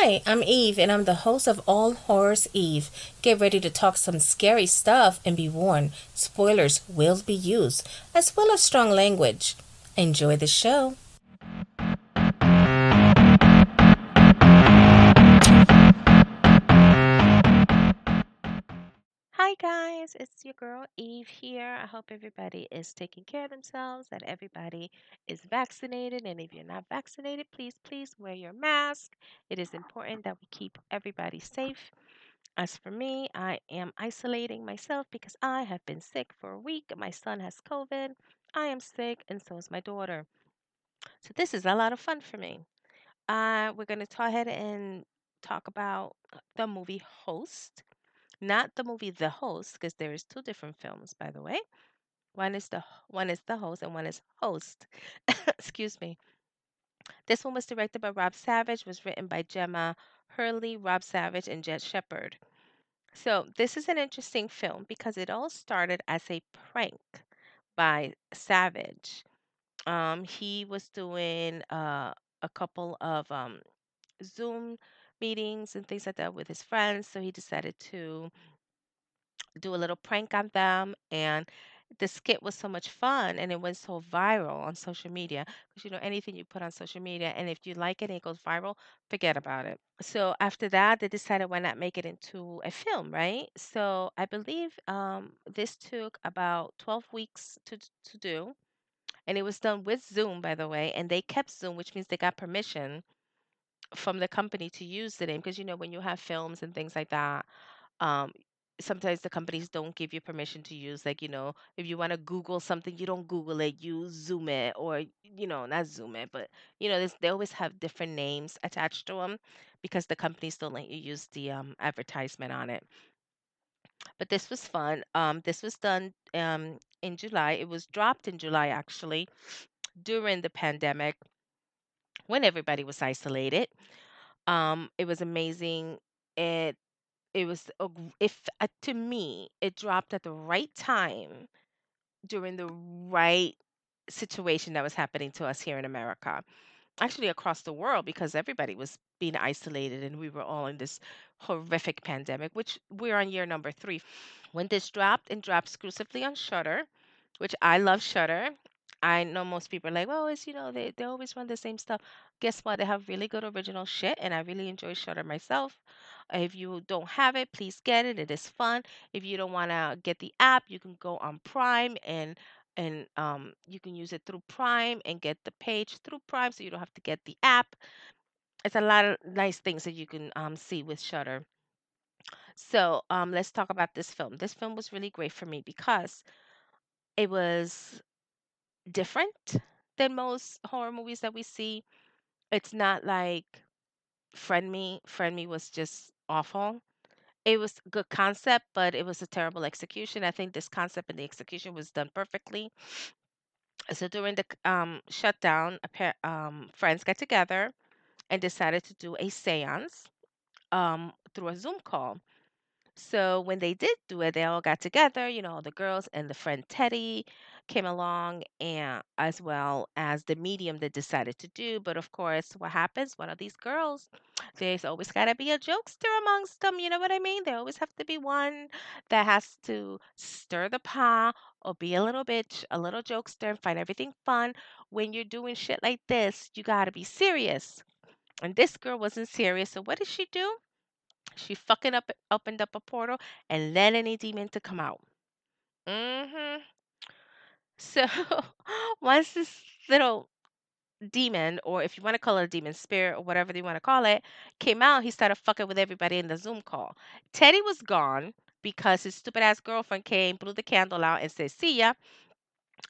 Hi, I'm Eve, and I'm the host of All Horrors Eve. Get ready to talk some scary stuff and be warned spoilers will be used, as well as strong language. Enjoy the show. Hi guys, it's your girl Eve here. I hope everybody is taking care of themselves, that everybody is vaccinated, and if you're not vaccinated, please wear your mask. It is important that we keep everybody safe. As for me, I am isolating myself because I have been sick for a week. My son has COVID. I am sick, and so is my daughter. So this is a lot of fun for me. We're going to go ahead and talk about the movie Host, not the movie The Host, because there is two different films, by the way. One is the host and one is host. Excuse me. This one was directed by Rob Savage, was written by Gemma Hurley, Rob Savage, and Jet Shepard. So this is an interesting film because it all started as a prank by Savage. He was doing a couple of Zoom meetings and things like that with his friends, so he decided to do a little prank on them, and the skit was so much fun and it went so viral on social media because anything you put on social media, and if you like it and it goes viral, forget about it. So after that they decided, why not make it into a film, right? So I believe this took about 12 weeks to do, and it was done with Zoom, by the way, and they kept Zoom, which means they got permission from the company to use the name, because when you have films and things like that, um sometimes the companies don't give you permission to use, like, if you want to Google something, you don't Google it, you Zoom it, or not Zoom it, but they always have different names attached to them because the companies don't let you use the advertisement on it. But this was fun. This was done in July. It was dropped in July, actually, during the pandemic, when everybody was isolated. It was amazing. It it was if to me, it dropped at the right time during the right situation that was happening to us here in America, actually across the world, because everybody was being isolated and we were all in this horrific pandemic, which we're on year number 3. When this dropped, and dropped exclusively on Shutter, which I love Shutter. I know most people are like, well, it's, they always run the same stuff. Guess what? They have really good original shit, and I really enjoy Shutter myself. If you don't have it, please get it. It is fun. If you don't want to get the app, you can go on Prime, and you can use it through Prime and get the page through Prime, so you don't have to get the app. It's a lot of nice things that you can see with Shutter. So let's talk about this film. This film was really great for me because it was different than most horror movies that we see. It's not like Friend Me. Friend Me was just awful. It was a good concept, but it was a terrible execution. I think this concept and the execution was done perfectly. So during the shutdown, friends got together and decided to do a seance through a Zoom call. So when they did do it, they all got together, the girls and the friend Teddy came along, and as well as the medium that decided to do. But of course, what happens? One of these girls, there's always got to be a jokester amongst them. You know what I mean? There always have to be one that has to stir the pot or be a little bitch, a little jokester, and find everything fun. When you're doing shit like this, you got to be serious. And this girl wasn't serious. So what did she do? She fucking opened up a portal and let any demon to come out. hmm So once this little demon, or if you want to call it a demon spirit or whatever you want to call it, came out, he started fucking with everybody in the Zoom call. Teddy was gone because his stupid ass girlfriend came, blew the candle out, and said, "See ya,"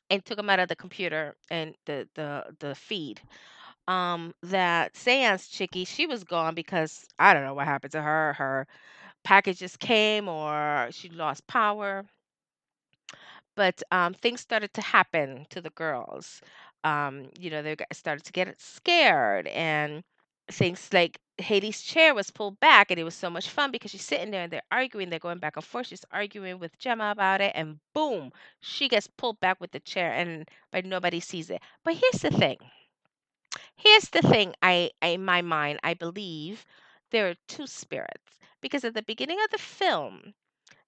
and took him out of the computer and the feed. That seance chickie, she was gone because I don't know what happened to her. Her packages came, or she lost power. But things started to happen to the girls. They started to get scared, and things like Haley's chair was pulled back, and it was so much fun because she's sitting there and they're arguing, they're going back and forth. She's arguing with Gemma about it, and boom, she gets pulled back with the chair, and but nobody sees it. But here's the thing. Here's the thing. In my mind, I believe there are two spirits. Because at the beginning of the film,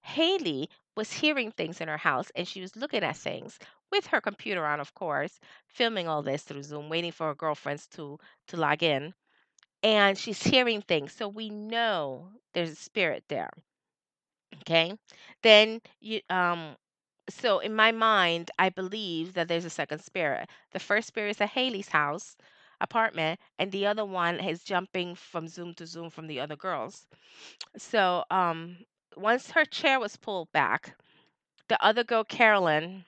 Haley was hearing things in her house and she was looking at things with her computer on, of course, filming all this through Zoom, waiting for her girlfriends to log in. And she's hearing things. So we know there's a spirit there. Okay. Then you so in my mind, I believe that there's a second spirit. The first spirit is at Haley's house apartment, and the other one is jumping from Zoom to Zoom from the other girls. So once her chair was pulled back, the other girl, Carolyn,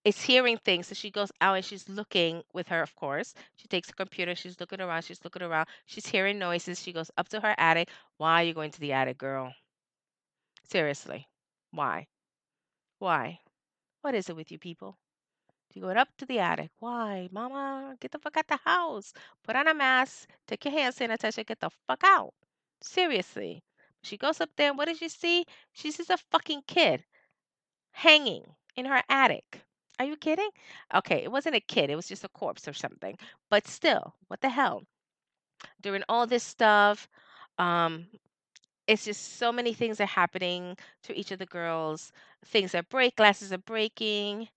is hearing things. So she goes out and she's looking with her, of course. She takes her computer, she's looking around, she's hearing noises. She goes up to her attic. Why are you going to the attic, girl? Seriously. Why? Why? What is it with you people? You going up to the attic. Why? Mama, get the fuck out the house. Put on a mask. Take your hand sanitizer. Get the fuck out. Seriously. She goes up there and what does she see? She sees a fucking kid hanging in her attic. Are you kidding? Okay, it wasn't a kid. It was just a corpse or something. But still, what the hell? During all this stuff, um, it's just so many things are happening to each of the girls. Things that break, glasses are breaking.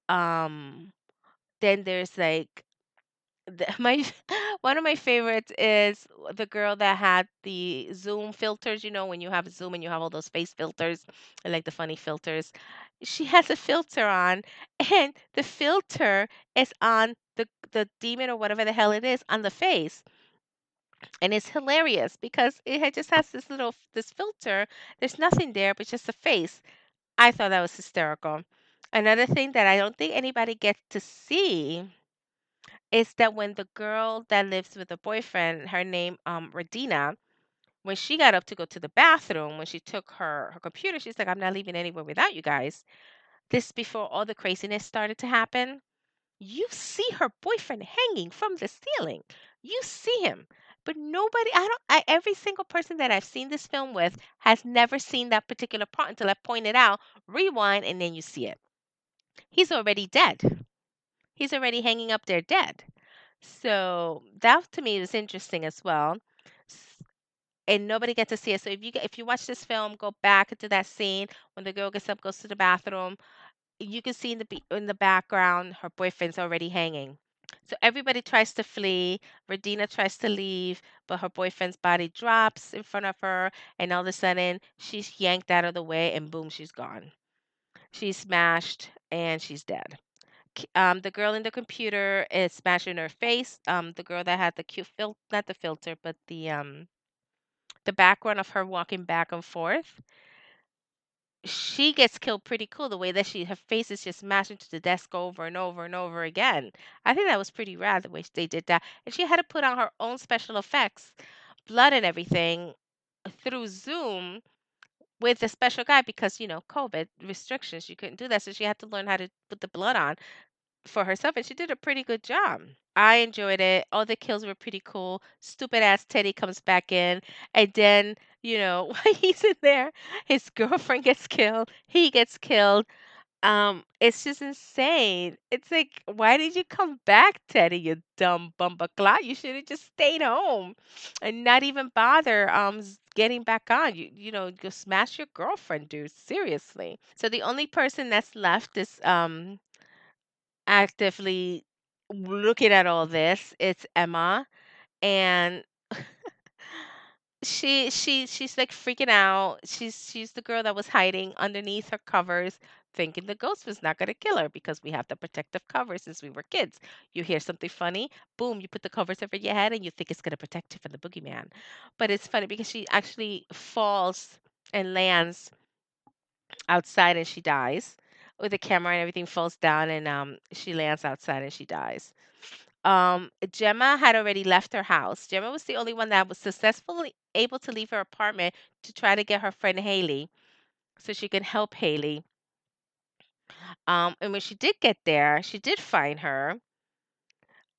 Um, then there's like my one of my favorites is the girl that had the Zoom filters. You know, when you have Zoom and you have all those face filters, I like the funny filters. She has a filter on, and the filter is on the demon or whatever the hell it is on the face, and it's hilarious because just has this filter. There's nothing there but just a face. I thought that was hysterical. Another thing that I don't think anybody gets to see is that when the girl that lives with the boyfriend, her name Radina, when she got up to go to the bathroom, when she took her computer, she's like, I'm not leaving anywhere without you guys. This before all the craziness started to happen. You see her boyfriend hanging from the ceiling. You see him. But nobody, every single person that I've seen this film with has never seen that particular part until I point it out, rewind, and then you see it. He's already dead. He's already hanging up there dead. So that to me was interesting as well. S- And nobody gets to see it. So if you watch this film, go back to that scene when the girl gets up, goes to the bathroom. You can see in the background her boyfriend's already hanging. So everybody tries to flee. Radina tries to leave, but her boyfriend's body drops in front of her, and all of a sudden she's yanked out of the way, and boom, she's gone. She's smashed, and she's dead. The girl in the computer is smashing her face. The girl that had the cute not the filter, but the background of her walking back and forth. She gets killed pretty cool the way that her face is just smashed into the desk over and over and over again. I think that was pretty rad the way they did that. And she had to put on her own special effects, blood and everything through Zoom with the special guy because, COVID restrictions. You couldn't do that. So she had to learn how to put the blood on for herself, and she did a pretty good job. I enjoyed it. All the kills were pretty cool. Stupid ass Teddy comes back in, and then while he's in there, his girlfriend gets killed. He gets killed. It's just insane. It's like, why did you come back, Teddy? You dumb bumbaclat. You should have just stayed home, and not even bother getting back on. You smash your girlfriend, dude. Seriously. So the only person that's left is actively looking at all this. It's Emma, and she's like freaking out. She's the girl that was hiding underneath her covers, thinking the ghost was not gonna kill her because we have the protective covers since we were kids. You hear something funny, boom, you put the covers over your head and you think it's gonna protect you from the boogeyman. But it's funny because she actually falls and lands outside and she dies. With the camera and everything falls down and she lands outside and she dies. Gemma had already left her house. Gemma was the only one that was successfully able to leave her apartment to try to get her friend Haley so she can help Haley. And when she did get there, she did find her.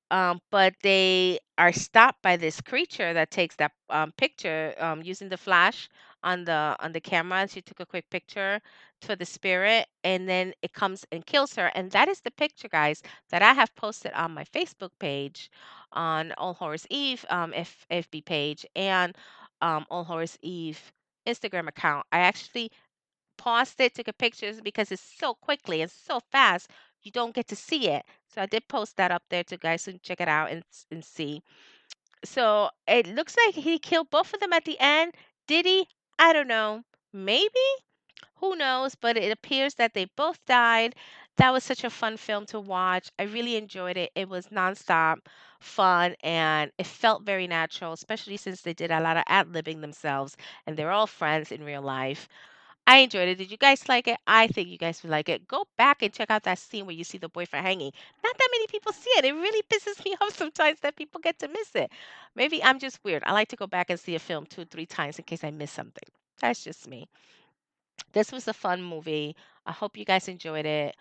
But they are stopped by this creature that takes that picture using the flash on the camera. She took a quick picture for the spirit, and then it comes and kills her. And that is the picture, guys, that I have posted on my Facebook page, on All Horrors Eve FB page, and All Horrors Eve Instagram account. I actually paused it, took a pictures because it's so quickly and so fast, you don't get to see it. So I did post that up there to guys who check it out and see. So it looks like he killed both of them at the end. Did he? I don't know. Maybe? Who knows? But it appears that they both died. That was such a fun film to watch. I really enjoyed it. It was nonstop fun and it felt very natural, especially since they did a lot of ad-libbing themselves and they're all friends in real life. I enjoyed it. Did you guys like it? I think you guys would like it. Go back and check out that scene where you see the boyfriend hanging. Not that many people see it. It really pisses me off sometimes that people get to miss it. Maybe I'm just weird. I like to go back and see a film 2 or 3 times in case I miss something. That's just me. This was a fun movie. I hope you guys enjoyed it.